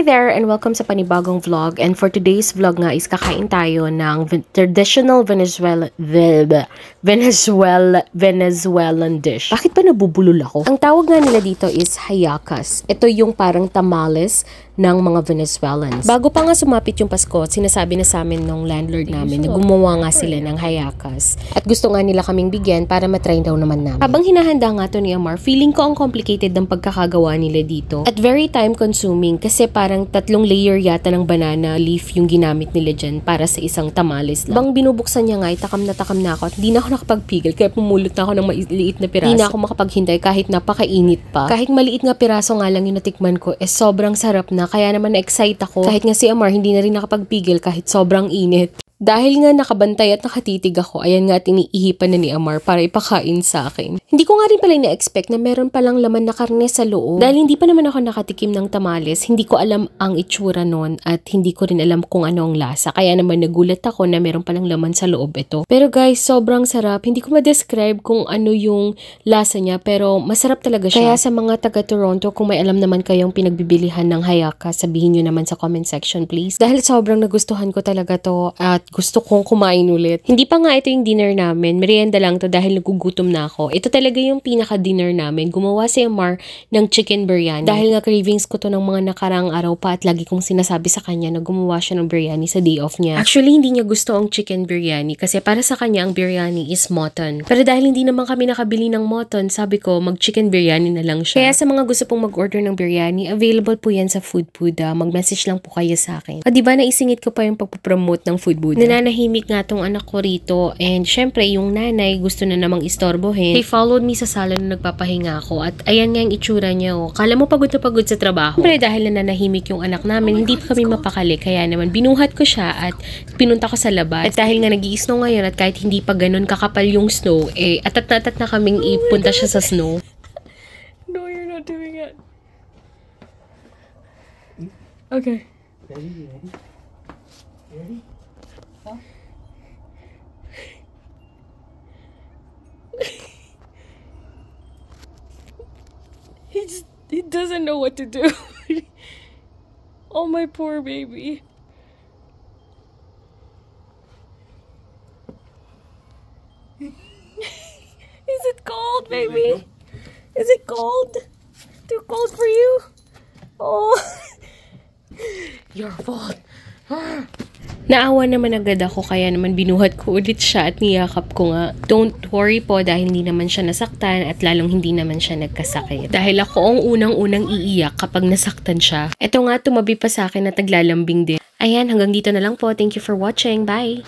Hi there and welcome sa panibagong vlog, and for today's vlog nga is kakain tayo ng traditional Venezuelan dish. Bakit ba nabubulol ako? Ang tawag nga nila dito is hallacas. Ito yung parang tamales ng mga Venezuelans. Bago pa nga sumapit yung Pasko, sinasabi na sa amin ng landlord namin na gumawa nga sila ng hallacas. At gusto nga nila kaming bigyan para matry daw naman namin. Habang hinahanda nga to ni Amar, feeling ko ang complicated ng pagkakagawa nila dito. At very time consuming kasi parang 3 layer yata ng banana leaf yung ginamit nila dyan para sa isang tamales lang. Bang binubuksan niya nga, takam na ako at hindi na ako nakapagpigil kaya pumulot na ako ng maliit na piraso. Hindi na ako makapaghintay kahit napakainit pa. Kahit maliit nga piraso nga lang yung natikman ko, sobrang sarap na. Kaya naman na-excite ako. Kahit nga si Amar, hindi na rin nakapagpigil kahit sobrang init. Dahil nga nakabantay at nakatitig ako, ayan nga at iniihipan na ni Amar para ipakain sa akin. Hindi ko nga rin pala na-expect na meron palang laman na karne sa loob. Dahil hindi pa naman ako nakatikim ng tamales, hindi ko alam ang itsura nun at hindi ko rin alam kung ano ang lasa. Kaya naman nagulat ako na meron palang laman sa loob ito. Pero guys, sobrang sarap. Hindi ko ma-describe kung ano yung lasa niya, pero masarap talaga siya. Kaya sa mga taga-Toronto, kung may alam naman kayong pinagbibilihan ng hallacas, sabihin nyo naman sa comment section please. Dahil sobrang nagustuhan ko talaga to at gusto kong kumain ulit. Hindi pa nga ito yung dinner namin. Merienda lang to dahil nagugutom na ako. Ito talaga yung pinaka-dinner namin. Gumawa si Amar ng chicken biryani. Dahil nga cravings ko to ng mga nakaraang araw pa at lagi kong sinasabi sa kanya na gumawa siya ng biryani sa day off niya. Actually, hindi niya gusto ang chicken biryani kasi para sa kanya ang biryani is mutton. Pero dahil hindi naman kami nakabili ng mutton, sabi ko mag-chicken biryani na lang siya. Kaya sa mga gusto pong mag-order ng biryani, available po yan sa Food Buddha. Mag-message lang po kayo sa akin. O diba naisingit ko pa yung pagpapromote ng Food Buddha. Nananahimik nga tong anak ko rito and syempre yung nanay gusto na namang istorbohin. They followed me sa salon na nagpapahinga ako at ayan nga yung itsura niya. Kala mo pagod na pagod sa trabaho. Syempre dahil nananahimik yung anak namin, hindi pa kami mapakali kaya naman binuhat ko siya at pinunta ko sa labas. At dahil nga nag-i-snow ngayon at kahit hindi pa ganun kakapal yung snow, atat na kaming ipunta siya sa snow. No, you're not doing it. Okay. Ready? Huh? He doesn't know what to do. Oh, my poor baby. Is it cold, baby? Is it cold? Too cold for you? Oh. Your fault. Naawa naman agad ako kaya naman binuhat ko ulit siya at niyakap ko nga. Don't worry po dahil hindi naman siya nasaktan at lalong hindi naman siya nagkasakit. Dahil ako ang unang-unang iiyak kapag nasaktan siya. Ito nga tumabi pa sa akin at naglalambing din. Ayan, hanggang dito na lang po. Thank you for watching. Bye!